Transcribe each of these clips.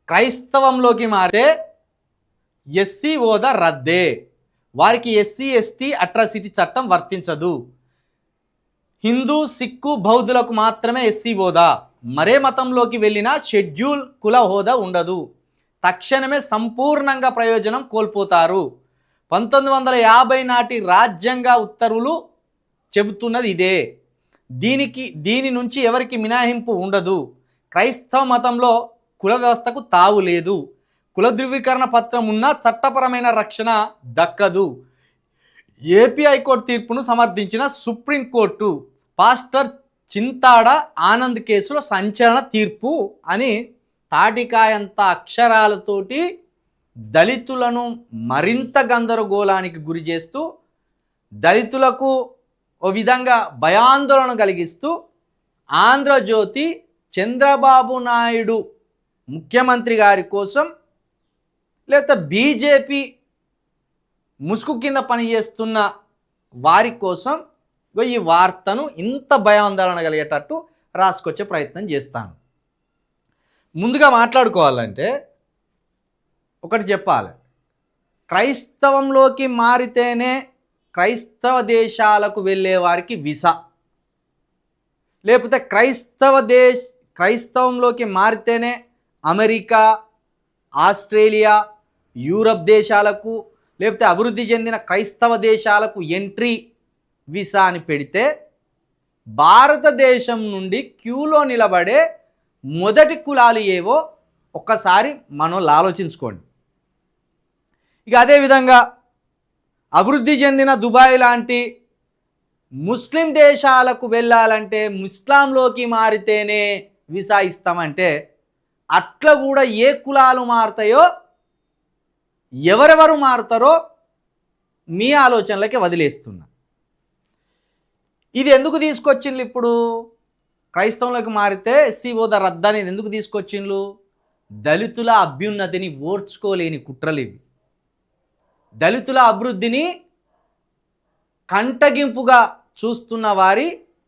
క్రైస్తవంలోకి మారితే ఎస్సీ హోదా రద్దే, వారికి ఎస్సీ ఎస్టీ అట్రాసిటీ చట్టం వర్తించదు. హిందూ సిక్కు బౌద్ధులకు మాత్రమే ఎస్సీ హోదా, మరే మతంలోకి వెళ్ళినా షెడ్యూల్ కుల హోదా ఉండదు. తక్షణమే సంపూర్ణంగా ప్రయోజనం కోల్పోతారు. 1950 నాటి రాజ్యాంగ ఉత్తర్వులు చెబుతున్నది ఇదే. దీని నుంచి ఎవరికి మినహాయింపు ఉండదు. క్రైస్తవ మతంలో కుల వ్యవస్థకు తావు లేదు. కుల ధృవీకరణ పత్రం ఉన్న చట్టపరమైన రక్షణ దక్కదు. ఏపీ హైకోర్టు తీర్పును సమర్థించిన సుప్రీంకోర్టు పాస్టర్ చింతాడ ఆనంద్ కేసులో సంచలన తీర్పు అని తాటికాయంత అక్షరాలతోటి దళితులను మరింత గందరగోళానికి గురి చేస్తూ, దళితులకు ఓ విధంగా భయాందోళన కలిగిస్తూ ఆంధ్రజ్యోతి చంద్రబాబు నాయుడు ముఖ్యమంత్రి గారి కోసం, లేకపోతే బీజేపీ ముసుగు కింద పనిచేస్తున్న వారి కోసం ఈ వార్తను ఇంత భయాందోళన కలిగేటట్టు రాసుకొచ్చే ప్రయత్నం చేస్తాను. ముందుగా మాట్లాడుకోవాలంటే ఒకటి చెప్పాలి. క్రైస్తవంలోకి మారితేనే క్రైస్తవ దేశాలకు వెళ్ళే వారికి వీసా, లేకపోతే క్రైస్తవంలోకి మారితేనే అమెరికా, ఆస్ట్రేలియా, యూరప్ దేశాలకు, లేకపోతే అభివృద్ధి చెందిన క్రైస్తవ దేశాలకు ఎంట్రీ వీసా అని పెడితే, భారతదేశం నుండి క్యూలో నిలబడే మొదటి కులాలు ఏవో ఒక్కసారి మనం ఆలోచించుకోండి. ఇక అదేవిధంగా అభివృద్ధి చెందిన దుబాయ్ లాంటి ముస్లిం దేశాలకు వెళ్ళాలంటే ఇస్లాంలోకి మారితేనే వీసా ఇస్తామంటే, అట్లా కూడా ఏ కులాలు మారుతాయో, ఎవరెవరు మారుతారో మీ ఆలోచనలకి వదిలేస్తున్నా. ఇది ఎందుకు తీసుకొచ్చిండ్రు? ఇప్పుడు క్రైస్తవంలోకి మారితే ఎస్సీ హోదా రద్దు అనేది ఎందుకు తీసుకొచ్చిండ్రు? దళితుల అభ్యున్నతిని ఓర్చుకోలేని కుట్రలు ఇవి. దళితుల అభివృద్ధిని కంటగింపుగా చూస్తున్న వారి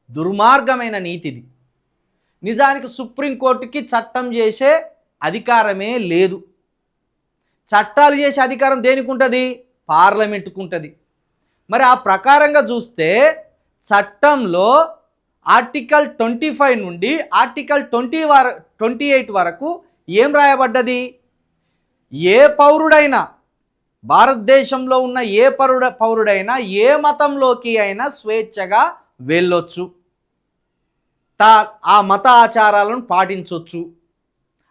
దుర్మార్గమైన నీతిది. నిజానికి సుప్రీంకోర్టుకి చట్టం చేసే అధికారమే లేదు. చట్టాలు చేసే అధికారం దేనికి ఉంటుంది? పార్లమెంటుకు ఉంటుంది. మరి ఆ ప్రకారంగా చూస్తే చట్టంలో ఆర్టికల్ 25 నుండి ఆర్టికల్ 28 వరకు ఏం రాయబడ్డది? ఏ పౌరుడైనా, భారతదేశంలో ఉన్న ఏ పౌరుడైనా ఏ మతంలోకి అయినా స్వేచ్ఛగా వెళ్ళొచ్చు, ఆ మత ఆచారాలను పాటించవచ్చు,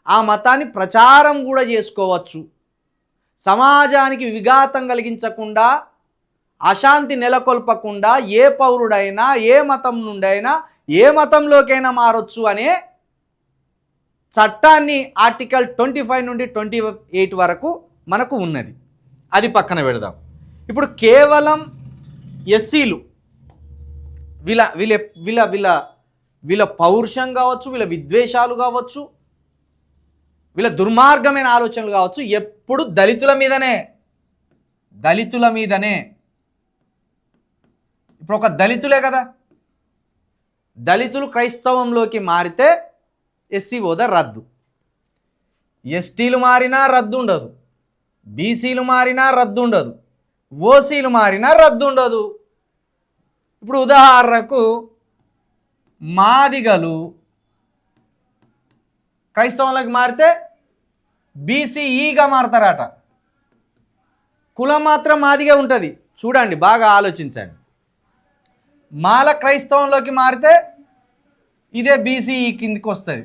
ఆ మతాన్ని ప్రచారం కూడా చేసుకోవచ్చు, సమాజానికి విఘాతం కలిగించకుండా, అశాంతి నెలకొల్పకుండా ఏ పౌరుడైనా ఏ మతం నుండైనా ఏ మతంలోకైనా మారొచ్చు అనే చట్టాన్ని ఆర్టికల్ 25 నుండి 28 వరకు మనకు ఉన్నది. అది పక్కన పెడదాం. ఇప్పుడు కేవలం ఎస్సీలు, వీళ్ళ పౌరుషం కావచ్చు, వీళ్ళ విద్వేషాలు కావచ్చు, వీళ్ళ దుర్మార్గమైన ఆలోచనలు కావచ్చు, ఎప్పుడు దళితుల మీదనే. ఇప్పుడు ఒక దళితులే కదా, దళితులు క్రైస్తవంలోకి మారితే ఎస్సీ హోదా రద్దు. ఎస్టీలు మారినా రద్దు ఉండదు, బీసీలు మారినా రద్దు ఉండదు, ఓసీలు మారినా రద్దు ఉండదు. ఇప్పుడు ఉదాహరణకు మాదిగలు క్రైస్తవంలోకి మారితే బీసీఈగా మారతారట. కులం మాత్రం మాదిగా ఉంటుంది. చూడండి, బాగా ఆలోచించండి. మాల క్రైస్తవంలోకి మారితే ఇదే బీసీఈ కిందికి వస్తుంది.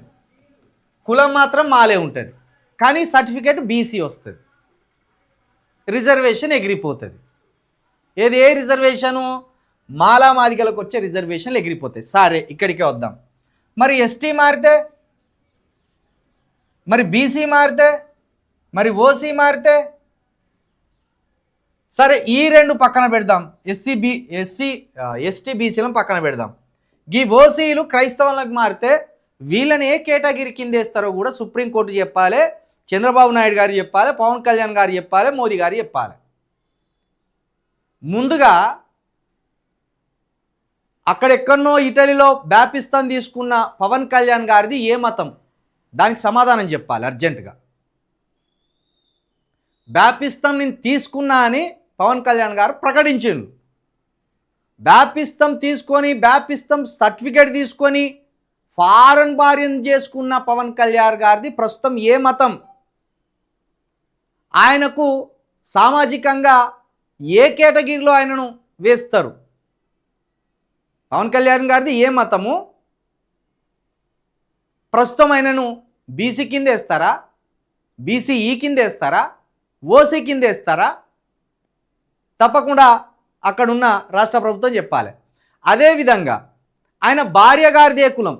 కులం మాత్రం మాలే ఉంటుంది, కానీ సర్టిఫికేట్ బీసీ వస్తుంది. రిజర్వేషన్ ఎగిరిపోతుంది. ఏ రిజర్వేషను? మాలా మాదిగలకు వచ్చే రిజర్వేషన్లు ఎగిరిపోతాయి. సరే, ఇక్కడికే వద్దాం. మరి ఎస్టీ మారితే, మరి బీసీ మారితే, మరి ఓసీ మారితే, సరే ఈ రెండు పక్కన పెడదాం. ఎస్టీ బీసీలను పక్కన పెడదాం. ఈ ఓసీలు క్రైస్తవంలోకి మారితే వీళ్ళని ఏ కేటగిరీ కింద వేస్తారో కూడా సుప్రీంకోర్టు చెప్పాలి, చంద్రబాబు నాయుడు గారు చెప్పాలి, పవన్ కళ్యాణ్ గారు చెప్పాలి, మోదీ గారు చెప్పాలి. ముందుగా అక్కడెక్కడనో ఇటలీలో బ్యాపిస్తాన్ తీసుకున్న పవన్ కళ్యాణ్ గారిది ఏ మతం? దానికి సమాధానం చెప్పాలి అర్జెంటుగా. బ్యాప్టిస్తం నేను తీసుకున్నా అని పవన్ కళ్యాణ్ గారు ప్రకటించిండు. బ్యాప్టిస్తం తీసుకొని బ్యాప్టిస్తం సర్టిఫికేట్ తీసుకొని ఫారెన్ భార్యను చేసుకున్న పవన్ కళ్యాణ్ గారిది ప్రస్తుతం ఏ మతం? ఆయనకు సామాజికంగా ఏ కేటగిరీలో ఆయనను వేస్తారు? పవన్ కళ్యాణ్ గారిది ఏ మతము? ప్రస్తుతం ఆయనను బీసీ కింద వేస్తారా, బీసీఈ కింద వేస్తారా, ఓసీ కింద వేస్తారా? తప్పకుండా అక్కడున్న రాష్ట్ర ప్రభుత్వం చెప్పాలి. అదేవిధంగా ఆయన భార్య గారిదే కులం,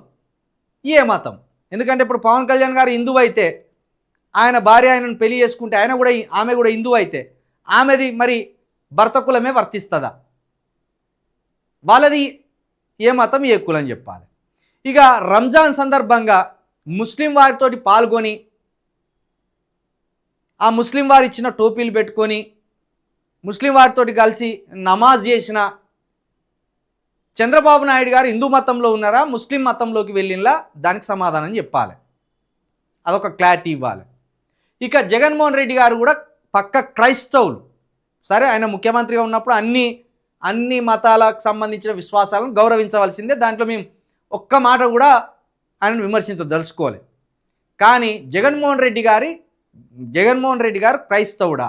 ఏ మతం? ఎందుకంటే ఇప్పుడు పవన్ కళ్యాణ్ గారు హిందువు అయితే ఆయన భార్య ఆయనను పెళ్లి చేసుకుంటే ఆమె కూడా హిందువు అయితే ఆమెది మరి భర్త కులమే వర్తిస్తుందా? వాళ్ళది ఏ మతం, ఏ కులం చెప్పాలి. ఇక రంజాన్ సందర్భంగా ముస్లిం వారితోటి పాల్గొని ఆ ముస్లిం వారు ఇచ్చిన టోపీలు పెట్టుకొని ముస్లిం వారితోటి కలిసి నమాజ్ చేసిన చంద్రబాబు నాయుడు గారు హిందూ మతంలో ఉన్నారా, ముస్లిం మతంలోకి వెళ్ళినలా? దానికి సమాధానం చెప్పాలి, అదొక క్లారిటీ ఇవ్వాలి. ఇక జగన్మోహన్ రెడ్డి గారు కూడా పక్క క్రైస్తవులు. సరే, ఆయన ముఖ్యమంత్రిగా ఉన్నప్పుడు అన్ని మతాలకు సంబంధించిన విశ్వాసాలను గౌరవించవలసిందే, దాంట్లో మేము ఒక్క మాట కూడా ఆయనను విమర్శించదలుచుకోవాలి. కానీ జగన్మోహన్ రెడ్డి గారు క్రైస్తవుడా,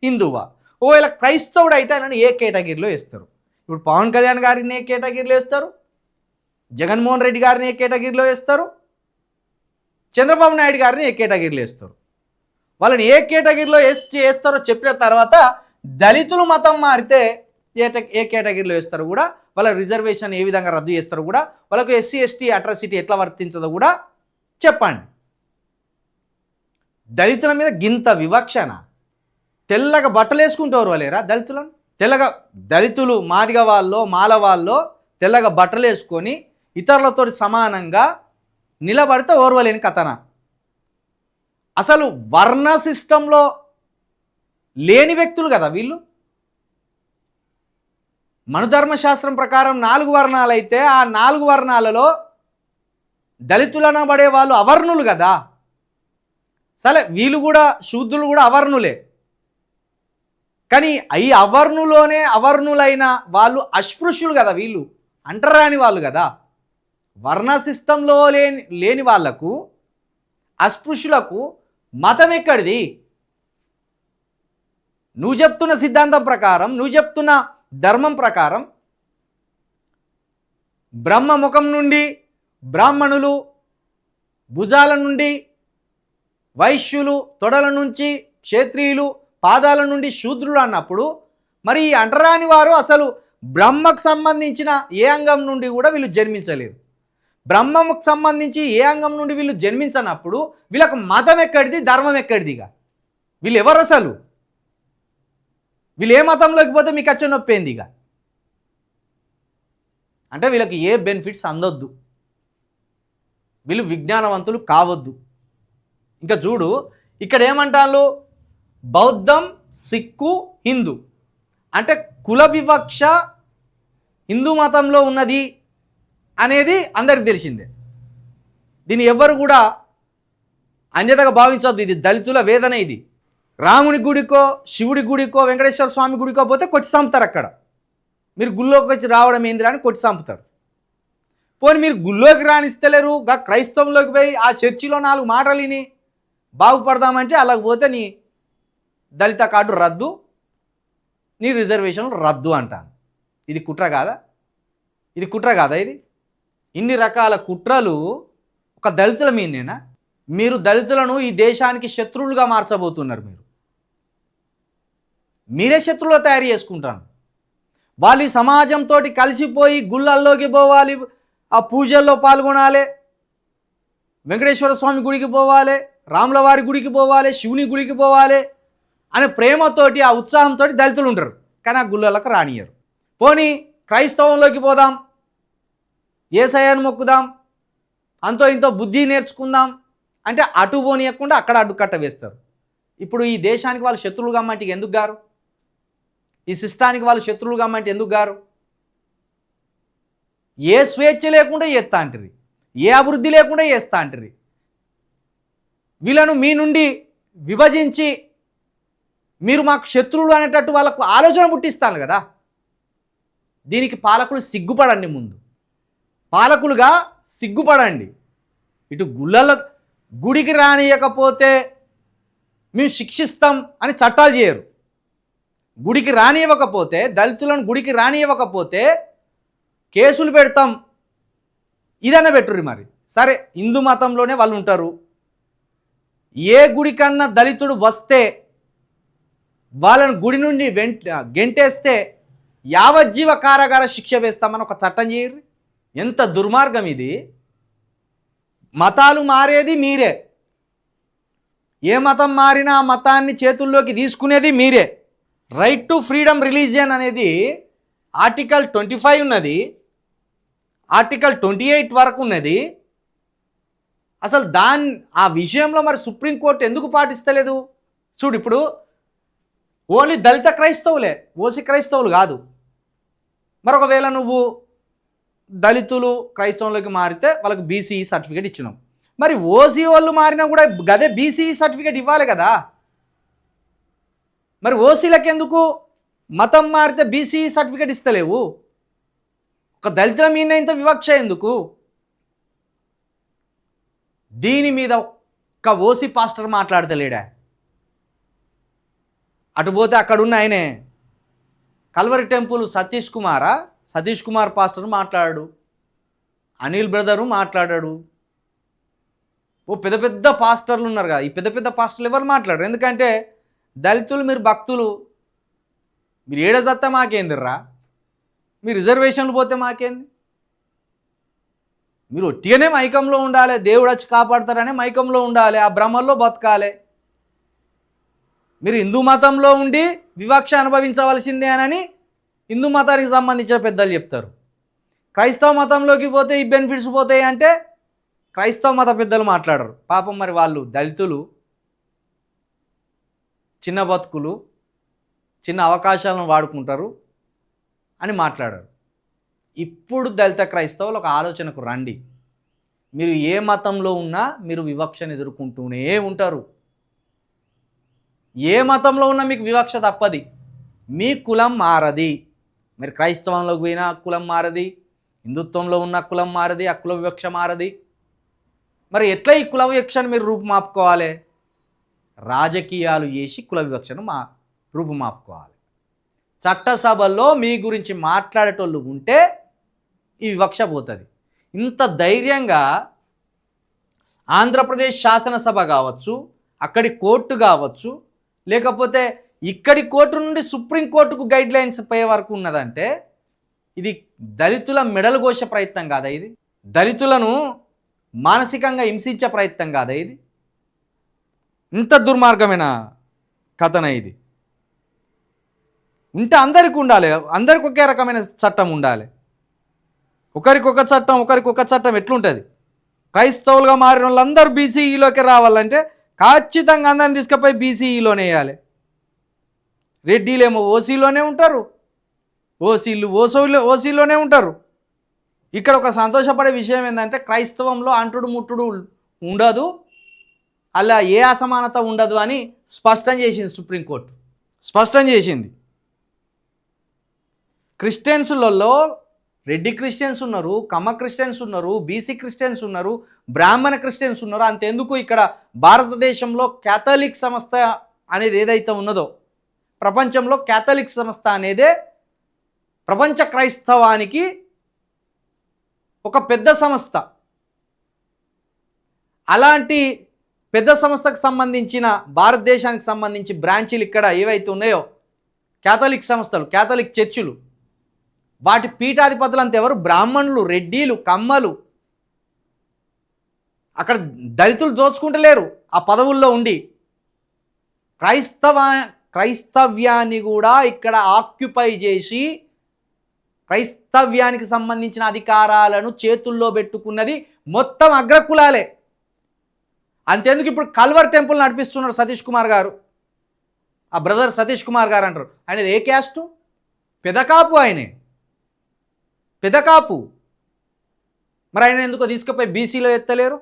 హిందువా? ఒకవేళ క్రైస్తవుడు అయితే ఆయనను ఏ కేటగిరీలో వేస్తారు? ఇప్పుడు పవన్ కళ్యాణ్ గారిని ఏ కేటగిరీలో వేస్తారు, జగన్మోహన్ రెడ్డి గారిని ఏ కేటగిరీలో వేస్తారు, చంద్రబాబు నాయుడు గారిని ఏ కేటగిరీలో వేస్తారు? వాళ్ళని ఏ కేటగిరీలో వేస్తారో చెప్పిన తర్వాత దళితులు మతం మారితే ఏ కేటగిరీలో వేస్తారో కూడా, వాళ్ళ రిజర్వేషన్ ఏ విధంగా రద్దు చేస్తారో కూడా, వాళ్ళకు ఎస్సీ ఎస్టీ అట్రాసిటీ ఎట్లా వర్తించదో కూడా చెప్పండి. దళితుల మీద గింత వివక్షణ. తెల్లగా బట్టలు వేసుకుంటారు వాళ్ళేరా దళితులను? దళితులు మాదిగ వాళ్ళో మాల వాళ్ళో తెల్లగా బట్టలు వేసుకొని ఇతరులతో సమానంగా నిలబడితే ఓర్వలేని కథన. అసలు వర్ణ సిస్టంలో లేని వ్యక్తులు కదా వీళ్ళు. మనుధర్మశాస్త్రం ప్రకారం 4 వర్ణాలు అయితే ఆ 4 వర్ణాలలో దళితులనబడే వాళ్ళు అవర్ణులు కదా. సరే, వీళ్ళు కూడా శూద్రులు కూడా అవర్ణులే. కానీ ఈ అవర్ణులోనే అవర్ణులైన వాళ్ళు అస్పృశ్యులు కదా, వీళ్ళు అంటరాని వాళ్ళు కదా. వర్ణ సిస్టంలో లేని వాళ్లకు, అస్పృశ్యులకు మతం ఎక్కడిది? నువ్వు చెప్తున్న సిద్ధాంతం ప్రకారం, నువ్వు చెప్తున్న ధర్మం ప్రకారం బ్రహ్మ ముఖం నుండి బ్రాహ్మణులు, భుజాల నుండి వైశ్యులు, తొడల నుంచి క్షత్రియులు, పాదాల నుండి శూద్రులు అన్నప్పుడు మరి ఈ అంటరాని వారు అసలు బ్రహ్మకు సంబంధించిన ఏ అంగం నుండి కూడా వీళ్ళు జన్మించలేదు. బ్రహ్మకు సంబంధించి ఏ అంగం నుండి వీళ్ళు జన్మించనప్పుడు వీళ్ళకు మతం ఎక్కడిది, ధర్మం ఎక్కడిదిగా? వీళ్ళు ఎవరు అసలు? వీళ్ళు ఏ మతంలోకి పోతే మీకు వచ్చే నొప్పేంది? ఇక అంటే వీళ్ళకి ఏ బెనిఫిట్స్ అందొద్దు, వీళ్ళు విజ్ఞానవంతులు కావద్దు. ఇంకా చూడు, ఇక్కడ ఏమంటారు? బౌద్ధం, సిక్కు, హిందూ అంటే కుల వివక్ష హిందూ మతంలో ఉన్నది అనేది అందరికి తెలిసిందే. దీన్ని ఎవ్వరు కూడా అన్యతగా భావించవద్దు. ఇది దళితుల వేదన. ఇది రాముని గుడికో, శివుడి గుడికో, వెంకటేశ్వర స్వామి గుడికో పోతే కొట్టి చంపుతారు. అక్కడ మీరు గుళ్ళోకి వచ్చి రావడం ఏందిరా అని కొట్టి చంపుతారు. పోనీ మీరు గుళ్ళోకి రానిస్తలేరు, క్రైస్తవంలోకి పోయి ఆ చర్చిలో 4 మాటలు విని బాగుపడదామంటే అలాగ పోతే నీ దళిత కార్డు రద్దు, నీ రిజర్వేషన్లు రద్దు అంటాను. ఇది కుట్ర కాదా? ఇది కుట్ర కాదా? ఇది ఇన్ని రకాల కుట్రలు ఒక దళితుల మీదేనా? మీరు దళితులను ఈ దేశానికి శత్రువులుగా మార్చబోతున్నారు. మీరే శత్రువులు తయారు చేసుకుంటారు. వాళ్ళు ఈ సమాజంతో కలిసిపోయి గుళ్ళల్లోకి పోవాలి, ఆ పూజల్లో పాల్గొనాలి, వెంకటేశ్వర స్వామి గుడికి పోవాలి, రాములవారి గుడికి పోవాలి, శివుని గుడికి పోవాలి అనే ప్రేమతోటి, ఆ ఉత్సాహంతో దళితులు ఉంటారు. కానీ ఆ గుళ్ళలకు రానియరు. పోనీ క్రైస్తవంలోకి పోదాం, యేసయ్యను మొక్కుదాం, అంతో ఇంతో బుద్ధి నేర్చుకుందాం అంటే అటు పోనీయకుండా అక్కడ అడ్డుకట్ట వేస్తారు. ఇప్పుడు ఈ దేశానికి వాళ్ళు శత్రువులుగా అమ్మంటే ఎందుకు గారు? ఈ సిస్టానికి వాళ్ళు శత్రువులుగా అమ్మంటే ఎందుకు గారు? ఏ స్వేచ్ఛ లేకుండా చేస్తా అంటారు, ఏ అభివృద్ధి లేకుండా చేస్తా అంటారు. వీళ్ళను మీ నుండి విభజించి మీరు మాకు శత్రువులు అనేటట్టు వాళ్ళకు ఆలోచన పుట్టిస్తాను కదా. దీనికి పాలకులు సిగ్గుపడండి. ముందు పాలకులుగా సిగ్గుపడండి. ఇటు గుడికి రానియకపోతే మేము శిక్షిస్తాం అని చట్టాలు చేయరు. గుడికి రానివ్వకపోతే, దళితులను గుడికి రానివ్వకపోతే కేసులు పెడతాం, ఇదన్నా పెట్టుర్రి. మరి సరే, హిందూ మతంలోనే వాళ్ళు ఉంటారు. ఏ గుడికన్నా దళితుడు వస్తే వాళ్ళని గుడి నుండి గెంటేస్తే యావజ్జీవ కారాగార శిక్ష వేస్తామని ఒక చట్టం చేయరు. ఎంత దుర్మార్గం ఇది. మతాలు మారేది మీరే, ఏ మతం మారినా ఆ మతాన్ని చేతుల్లోకి తీసుకునేది మీరే. రైట్ టు ఫ్రీడమ్ రిలీజియన్ అనేది ఆర్టికల్ 25 ఉన్నది, ఆర్టికల్ 28 వరకు ఉన్నది. అసలు ఆ విషయంలో మరి సుప్రీంకోర్టు ఎందుకు పాటిస్తలేదు? చూడు, ఇప్పుడు ఓన్లీ దళిత క్రైస్తవులే, ఓసీ క్రైస్తవులు కాదు. మరొకవేళ నువ్వు దళితులు క్రైస్తవులకి మారితే వాళ్ళకి బీసీఈ సర్టిఫికేట్ ఇచ్చినాం. మరి ఓసీ వాళ్ళు మారినా కూడా గదే బీసీఈ సర్టిఫికేట్ ఇవ్వాలి కదా. మరి ఓసీలకు ఎందుకు మతం మారితే బీసీఈ సర్టిఫికేట్ ఇస్తలేవు? ఒక దళితుల మీద ఇంత వివక్ష ఎందుకు? దీని మీద ఒక్క ఓసీ పాస్టర్ మాట్లాడతలేడా? అటుపోతే అక్కడున్న ఆయనే Calvary temple Satish Kumar pastor మాట్లాడాడు, అనిల్ బ్రదరు మాట్లాడాడు. పెద్ద పెద్ద పాస్టర్లు ఉన్నారు కదా, ఈ పెద్ద పెద్ద పాస్టర్లు ఎవరు మాట్లాడరు? ఎందుకంటే దళితులు మీరు భక్తులు, మీరు ఏడజత్తా మాకేందిర్రా, మీరు రిజర్వేషన్లు పోతే మాకేంది? మీరు ఒట్టిగానే మైకంలో ఉండాలి, దేవుడు వచ్చి కాపాడతారనే మైకంలో ఉండాలి, ఆ భ్రమల్లో బతకాలి. మీరు హిందూ మతంలో ఉండి వివక్ష అనుభవించవలసిందే అని హిందూ మతానికి సంబంధించిన పెద్దలు చెప్తారు. క్రైస్తవ మతంలోకి పోతే ఈ బెనిఫిట్స్ పోతాయి అంటే క్రైస్తవ మత పెద్దలు మాట్లాడరు. పాపం మరి వాళ్ళు దళితులు, చిన్న బతుకులు, చిన్న అవకాశాలను వాడుకుంటారు అని మాట్లాడారు. ఇప్పుడు దళిత క్రైస్తవులు ఒక ఆలోచనకు రండి. మీరు ఏ మతంలో ఉన్నా మీరు వివక్షను ఎదుర్కొంటూనే ఉంటారు. ఏ మతంలో ఉన్నా మీకు వివక్ష తప్పది. మీ కులం మారది. మీరు క్రైస్తవంలోకి పోయినా కులం మారది, హిందుత్వంలో ఉన్న కులం మారది, ఆ కుల వివక్ష మారది. మరి ఎట్లా ఈ కుల వివక్షను మీరు రూపుమాపుకోవాలి? రాజకీయాలు చేసి కుల వివక్షను రూపుమాపుకోవాలి. చట్టసభల్లో మీ గురించి మాట్లాడేటోళ్ళు ఉంటే ఈ వివక్ష పోతుంది. ఇంత ధైర్యంగా ఆంధ్రప్రదేశ్ శాసనసభ కావచ్చు, అక్కడి కోర్టు కావచ్చు, లేకపోతే ఇక్కడి కోర్టు నుండి సుప్రీంకోర్టుకు గైడ్ లైన్స్ పోయే వరకు ఉన్నదంటే ఇది దళితుల మెడలు కోసే ప్రయత్నం కాదా? ఇది దళితులను మానసికంగా హింసించే ప్రయత్నం కాదా? ఇది ఇంత దుర్మార్గమైన కథన ఇది. ఉంటే అందరికీ ఉండాలి, అందరికి ఒకే రకమైన చట్టం ఉండాలి. ఒకరికొక చట్టం ఎట్లుంటుంది? క్రైస్తవులుగా మారిన వాళ్ళందరూ బీసీఈలోకి రావాలంటే ఖచ్చితంగా అందరిని తీసుకుపోయి బీసీఈలోనే వేయాలి. రెడ్డిలేమో ఓసీలోనే ఉంటారు, ఓసీలోనే ఉంటారు. ఇక్కడ ఒక సంతోషపడే విషయం ఏంటంటే క్రైస్తవంలో అంటుడు ముట్టుడు ఉండదు, అలా ఏ అసమానత ఉండదు అని స్పష్టం చేసింది సుప్రీంకోర్టు. స్పష్టం చేసింది. క్రిస్టియన్స్లలో రెడ్డి క్రిస్టియన్స్ ఉన్నారు, కమ్మ క్రిస్టియన్స్ ఉన్నారు, బీసీ క్రిస్టియన్స్ ఉన్నారు, బ్రాహ్మణ క్రిస్టియన్స్ ఉన్నారు. అంతెందుకు ఇక్కడ భారతదేశంలో క్యాథలిక్ సంస్థ అనేది ఏదైతే ఉన్నదో, ప్రపంచంలో క్యాథలిక్ సంస్థ అనేదే ప్రపంచ క్రైస్తవానికి ఒక పెద్ద సంస్థ. అలాంటి పెద్ద సంస్థకు సంబంధించిన భారతదేశానికి సంబంధించి బ్రాంచీలు ఇక్కడ ఏవైతే ఉన్నాయో క్యాథలిక్ సంస్థలు, క్యాథలిక్ చర్చిలు, వాటి పీఠాధిపతులు అంతా ఎవరు? బ్రాహ్మణులు, రెడ్డిలు, కమ్మలు. అక్కడ దళితులు దోచుకుంటలేరు ఆ పదవుల్లో ఉండి. క్రైస్తవ్యాన్ని కూడా ఇక్కడ ఆక్యుపై చేసి క్రైస్తవ్యానికి సంబంధించిన అధికారాలను చేతుల్లో పెట్టుకున్నది మొత్తం అగ్రకులాలే. అంతేందుకు ఇప్పుడు కల్వర్ టెంపుల్ నడిపిస్తున్నారు సతీష్ కుమార్ గారు, ఆ బ్రదర్ సతీష్ కుమార్ గారు అంటారు. ఆయనది ఏ క్యాస్టు? పెదకాపు. ఆయనే పెదకాపు. మరి ఆయన ఎందుకో తీసుకుపోయి బీసీలో ఎత్తలేరు?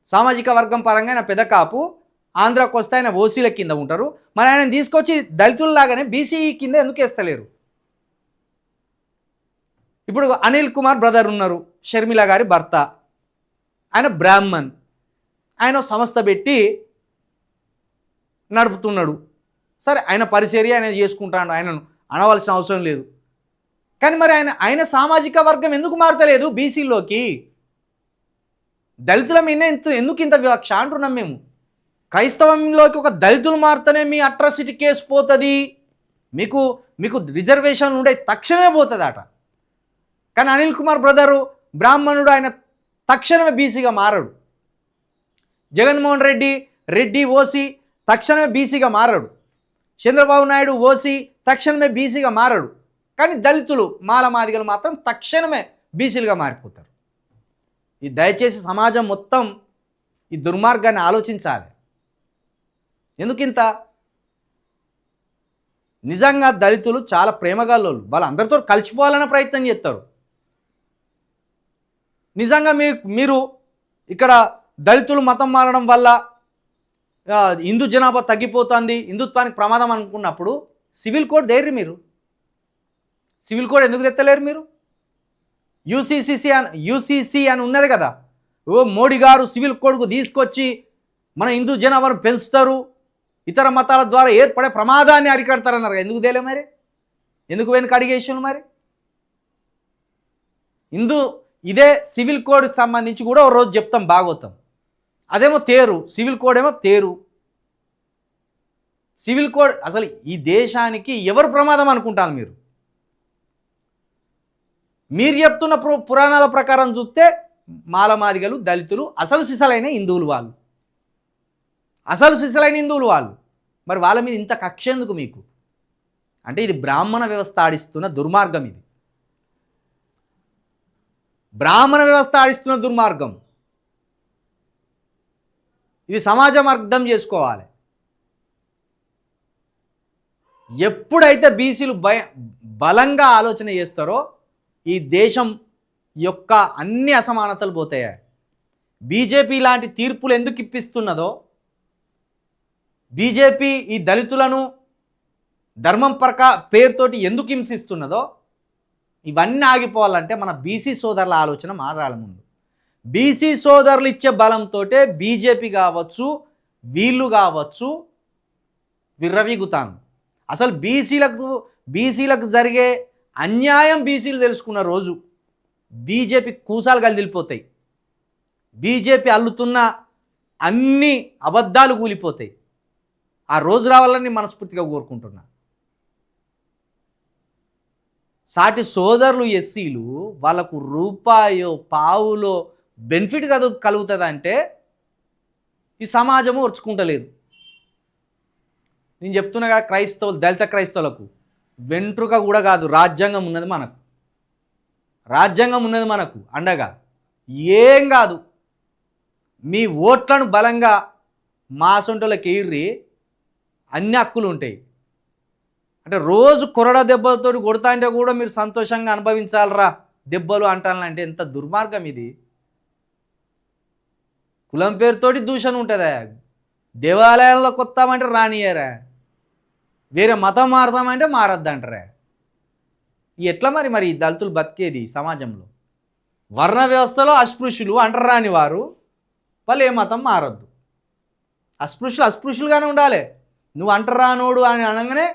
సామాజిక వర్గం పరంగా ఆయన పెదకాపు, ఆంధ్రాకి వస్తే ఆయన ఓసీల కింద ఉంటారు. మరి ఆయన తీసుకొచ్చి దళితుల్లాగానే బీసీ కింద ఎందుకు వేస్తలేరు? ఇప్పుడు అనిల్ కుమార్ బ్రదర్ ఉన్నారు, షర్మిల గారి భర్త, ఆయన బ్రాహ్మణ్, ఆయన సంస్థ పెట్టి నడుపుతున్నాడు. సరే, ఆయన పరిచర్య ఆయన చేసుకుంటాడు, ఆయనను అనవలసిన అవసరం లేదు. కానీ మరి ఆయన సామాజిక వర్గం ఎందుకు మారతలేదు బీసీలోకి? దళితుల మీద ఎందుకు ఇంత వివక్ష అంటున్నాం మేము. క్రైస్తవంలోకి ఒక దళితులు మారితేనే మీ అట్రాసిటీ కేసు పోతుంది, మీకు రిజర్వేషన్ ఉండే తక్షణమే పోతుందట. కానీ అనిల్ కుమార్ బ్రదరు బ్రాహ్మణుడు, ఆయన తక్షణమే బీసీగా మారడు. జగన్మోహన్ రెడ్డి ఓసీ తక్షణమే బీసీగా మారడు. చంద్రబాబు నాయుడు ఓసీ తక్షణమే బీసీగా మారడు. కానీ దళితులు మాలమాదిగలు మాత్రం తక్షణమే బీసీలుగా మారిపోతారు. ఈ దయచేసి సమాజం మొత్తం ఈ దుర్మార్గాన్ని ఆలోచించాలి. ఎందుకింత? నిజంగా దళితులు చాలా ప్రేమగల్లోళ్ళు, వాళ్ళు అందరితో కలిసిపోవాలనే ప్రయత్నం చేస్తారు. నిజంగా మీరు ఇక్కడ దళితులు మతం మారడం వల్ల హిందూ జనాభా తగ్గిపోతుంది, హిందుత్వానికి ప్రమాదం అనుకున్నప్పుడు సివిల్ కోడ్ దేర్రి మీరు. సివిల్ కోడ్ ఎందుకు తెత్తలేరు మీరు? యూసీసీ అని ఉన్నది కదా. మోడీ గారు సివిల్ కోడ్కు తీసుకొచ్చి మన హిందూ జనాభాను పెంచుతారు, ఇతర మతాల ద్వారా ఏర్పడే ప్రమాదాన్ని అరికడతారన్నారు. ఎందుకు తేలే మరి? ఎందుకు వెనుక అడిగేసాను మరి? ఇదే సివిల్ కోడ్కి సంబంధించి కూడా ఓ రోజు చెప్తాం, భాగవతం. అదేమో తేరు, సివిల్ కోడ్ ఏమో తేరు. సివిల్ కోడ్ అసలు ఈ దేశానికి ఎవరు ప్రమాదం అనుకుంటారు మీరు? మీరు చెప్తున్న పురాణాల ప్రకారం చూస్తే మాలమాదిగలు, దళితులు అసలు సిసలైన హిందువులు వాళ్ళు, మరి వాళ్ళ మీద ఇంత కక్ష ఎందుకు మీకు? అంటే ఇది బ్రాహ్మణ వ్యవస్థ ఆడిస్తున్న దుర్మార్గం. ఇది బ్రాహ్మణ వ్యవస్థ ఆడిస్తున్న దుర్మార్గం. ఇది సమాజం అర్థం చేసుకోవాలి. ఎప్పుడైతే బీసీలు బలంగా ఆలోచన చేస్తారో ఈ దేశం యొక్క అన్ని అసమానతలు పోతాయి. బీజేపీ లాంటి తీర్పులు ఎందుకు ఇప్పిస్తున్నదో, బీజేపీ ఈ దళితులను ధర్మం పేరుతోటి ఎందుకు హింసిస్తున్నదో, ఇవన్నీ ఆగిపోవాలంటే మన బీసీ సోదరుల ఆలోచన మారాలి. ముందు బీసీ సోదరులు ఇచ్చే బలంతో బీజేపీ కావచ్చు, వీళ్ళు కావచ్చు విర్రవీగుతాను. అసలు బీసీలకు జరిగే అన్యాయం బీసీలు తెలుసుకున్న రోజు బీజేపీ కూసాలు కలిదిలిపోతాయి. బీజేపీ అల్లుతున్న అన్ని అబద్ధాలు కూలిపోతాయి. ఆ రోజు రావాలని మనస్ఫూర్తిగా కోరుకుంటున్నా. సాటి సోదరులు ఎస్సీలు వాళ్ళకు రూపాయో పావులో బెనిఫిట్ కలుగుతుందంటే ఈ సమాజము ఓర్చుకుంటలేదు. నేను చెప్తున్నాగా, దళిత క్రైస్తవులకు వెంట్రుక కూడా కాదు, రాజ్యాంగం ఉన్నది మనకు అండగా. ఏం కాదు, మీ ఓట్లను బలంగా మా సొంటలకు ఎయిర్రి అన్ని హక్కులు ఉంటాయి. అంటే రోజు కొరడా దెబ్బలతో కొడతా అంటే కూడా మీరు సంతోషంగా అనుభవించాలరా దెబ్బలు అంటానంటే ఎంత దుర్మార్గం ఇది. కులం పేరుతోటి దూషణ ఉంటుందా? దేవాలయాల్లో కొత్తామంటే రానియరా, వేరే మతం మారదామంటే మారద్దంటారా? ఎట్లా మరి దళితులు బతికేది సమాజంలో? వర్ణ వ్యవస్థలో అస్పృశ్యులు అంటరాని వారు, వాళ్ళు ఏ మతం మారద్దు. అస్పృశ్యులుగానే ఉండాలి. నువ్వు అంటరానోడు అని అనగానే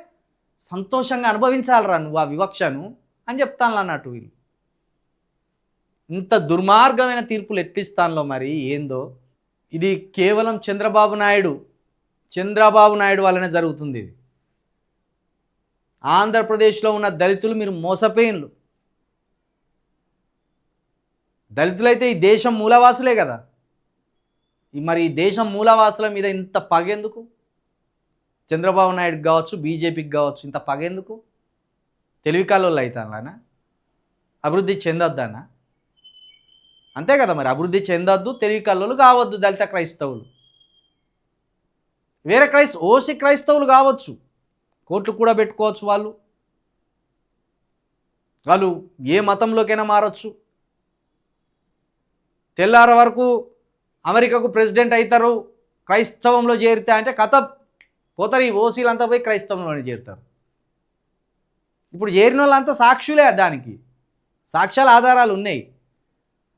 సంతోషంగా అనుభవించాలరా నువ్వు ఆ వివక్షను అని చెప్తాను అన్నట్టు. వీళ్ళు ఇంత దుర్మార్గమైన తీర్పులు ఎట్లిస్తానులో మరి ఏందో. ఇది కేవలం చంద్రబాబు నాయుడు వల్లనే జరుగుతుంది. ఇది ఆంధ్రప్రదేశ్లో ఉన్న దళితులు మీరు మోసపోయిన్లు. దళితులైతే ఈ దేశం మూలవాసులే కదా. మరి ఈ దేశం మూలవాసుల మీద ఇంత పగెందుకు? చంద్రబాబు నాయుడుకి కావచ్చు, బీజేపీకి కావచ్చు, ఇంత పగెందుకు? తెలివి కాలోళ్ళు అవుతానా? అభివృద్ధి చెందొద్దనా? అంతే కదా మరి. అభివృద్ధి చెందొద్దు, తెలివి కల్లోలు కావద్దు దళిత క్రైస్తవులు. వేరే ఓసీ క్రైస్తవులు కావచ్చు, కోట్లు కూడా పెట్టుకోవచ్చు. వాళ్ళు ఏ మతంలోకైనా మారచ్చు. తెల్లార వరకు అమెరికాకు ప్రెసిడెంట్ అవుతారు, క్రైస్తవంలో చేరితే అంటే కథ పోతారు, ఈ ఓసీలంతా పోయి క్రైస్తవంలోనే చేరుతారు. ఇప్పుడు చేరిన వాళ్ళంతా సాక్షులే, దానికి సాక్ష్యాల ఆధారాలు ఉన్నాయి.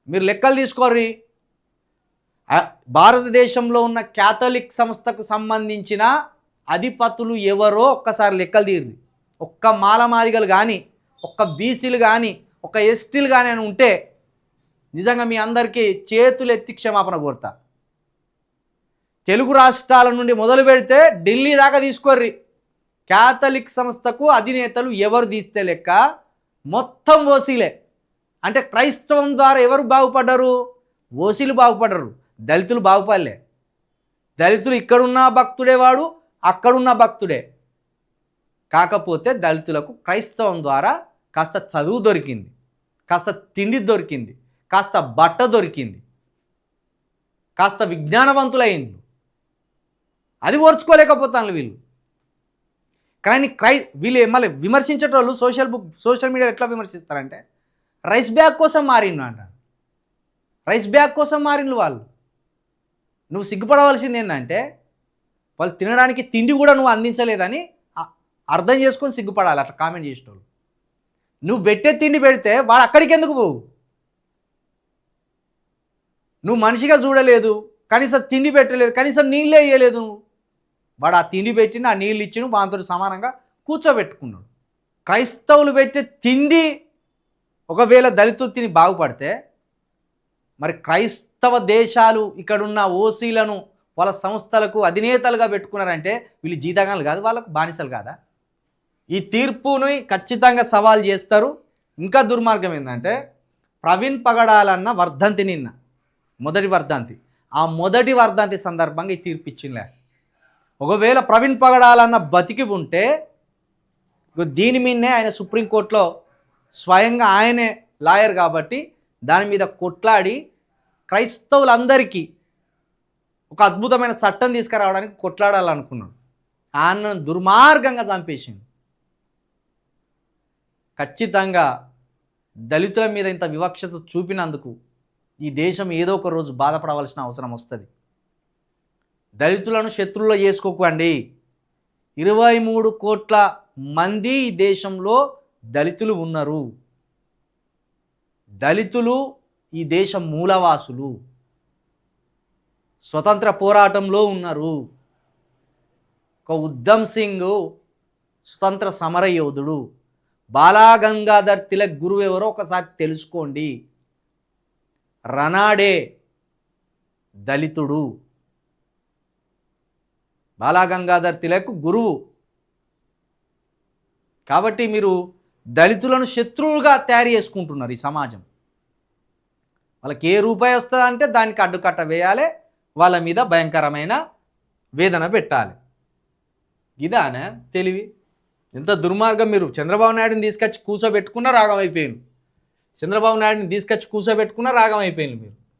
మీరు లెక్కలు తీసుకోర్రి. భారతదేశంలో ఉన్న క్యాథలిక్ సంస్థకు సంబంధించిన అధిపతులు ఎవరో ఒక్కసారి లెక్కలు తీర్రి. ఒక్క మాలమాదిగలు కానీ, ఒక్క బీసీలు కానీ, ఒక ఎస్టీలు కానీ అని ఉంటే నిజంగా మీ అందరికీ చేతులు ఎత్తి క్షమాపణ కోరుతా. తెలుగు రాష్ట్రాల నుండి మొదలు పెడితే ఢిల్లీ దాకా తీసుకోర్రి. క్యాథలిక్ సంస్థకు అధినేతలు ఎవరు తీస్తే లెక్క మొత్తం ఓసీలే. అంటే క్రైస్తవం ద్వారా ఎవరు బాగుపడ్డారు? ఓసీలు బాగుపడ్డారు, దళితులు బాగుపడలే. దళితులు ఇక్కడున్న భక్తుడే, వాడు అక్కడున్న భక్తుడే. కాకపోతే దళితులకు క్రైస్తవం ద్వారా కాస్త చదువు దొరికింది, కాస్త తిండి దొరికింది, కాస్త బట్ట దొరికింది, కాస్త విజ్ఞానవంతులైంది. అది ఓర్చుకోలేకపోతాను వీళ్ళు. కానీ వీళ్ళు మళ్ళీ విమర్శించేటోళ్ళు సోషల్ మీడియా ఎట్లా విమర్శిస్తారంటే రైస్ బ్యాగ్ కోసం మారిండు అంట. రైస్ బ్యాగ్ కోసం మారిండు వాళ్ళు. నువ్వు సిగ్గుపడవలసింది ఏంటంటే వాళ్ళు తినడానికి తిండి కూడా నువ్వు అందించలేదని అర్థం చేసుకొని సిగ్గుపడాలి అట్లా కామెంట్ చేసేటోళ్ళు. నువ్వు పెట్టే తిండి పెడితే వాడు అక్కడికి ఎందుకు పోవు? నువ్వు మనిషిగా చూడలేదు, కనీసం తిండి పెట్టలేదు, కనీసం నీళ్ళే వేయలేదు. వాడు ఆ తిండి పెట్టిన ఆ నీళ్ళు ఇచ్చిన వాంతో సమానంగా కూర్చోబెట్టుకున్నాడు. క్రైస్తవులు పెట్టే తిండి ఒకవేళ దళితులు తిని బాగుపడితే మరి క్రైస్తవ దేశాలు ఇక్కడున్న ఓసీలను వాళ్ళ సంస్థలకు అధినేతలుగా పెట్టుకున్నారంటే వీళ్ళు జీతగాళ్ళు కాదు, వాళ్ళకు బానిసలు కాదా? ఈ తీర్పుని ఖచ్చితంగా సవాల్ చేస్తారు. ఇంకా దుర్మార్గం ఏంటంటే ప్రవీణ్ పగడాలన్న వర్ధంతి, నిన్న మొదటి వర్ధంతి, ఆ మొదటి వర్ధంతి సందర్భంగా ఈ తీర్పు ఇచ్చిందిలే. ఒకవేళ ప్రవీణ్ పగడాలన్న బతికి ఉంటే దీని మీదనే ఆయన సుప్రీంకోర్టులో స్వయంగా ఆయనే లాయర్ కాబట్టి దాని మీద కొట్లాడి క్రైస్తవులందరికీ ఒక అద్భుతమైన చట్టం తీసుకురావడానికి కొట్లాడాలనుకున్నాడు. ఆయనను దుర్మార్గంగా చంపేసింది. ఖచ్చితంగా దళితుల మీద ఇంత వివక్షత చూపినందుకు ఈ దేశం ఏదో ఒక రోజు బాధపడవలసిన అవసరం వస్తుంది. దళితులను శత్రువులో చేసుకోకండి. 23 కోట్ల మంది ఈ దేశంలో దళితులు ఉన్నారు. దళితులు ఈ దేశ మూలవాసులు, స్వతంత్ర పోరాటంలో ఉన్నారు. ఒక ఉద్దమ్ సింగ్ స్వతంత్ర సమర యోధుడు, బాలగంగాధర్ తిలక్ గురువు ఎవరో ఒకసారి తెలుసుకోండి. రనాడే దళితుడు, బాలగంగాధర్ తిలక్ గురువు. కాబట్టి మీరు దళితులను శత్రువులుగా తయారు చేసుకుంటున్నారు. ఈ సమాజం వాళ్ళకి ఏ రూపాయి వస్తుందంటే దానికి అడ్డుకట్ట వేయాలి, వాళ్ళ మీద భయంకరమైన వేదన పెట్టాలి. ఇదానే తెలివి? ఎంత దుర్మార్గం! మీరు చంద్రబాబు నాయుడుని తీసుకొచ్చి కూర్చోబెట్టుకున్న రాగం అయిపోయింది. చంద్రబాబు నాయుడుని తీసుకొచ్చి కూర్చోబెట్టుకున్న రాగం అయిపోయింది మీరు.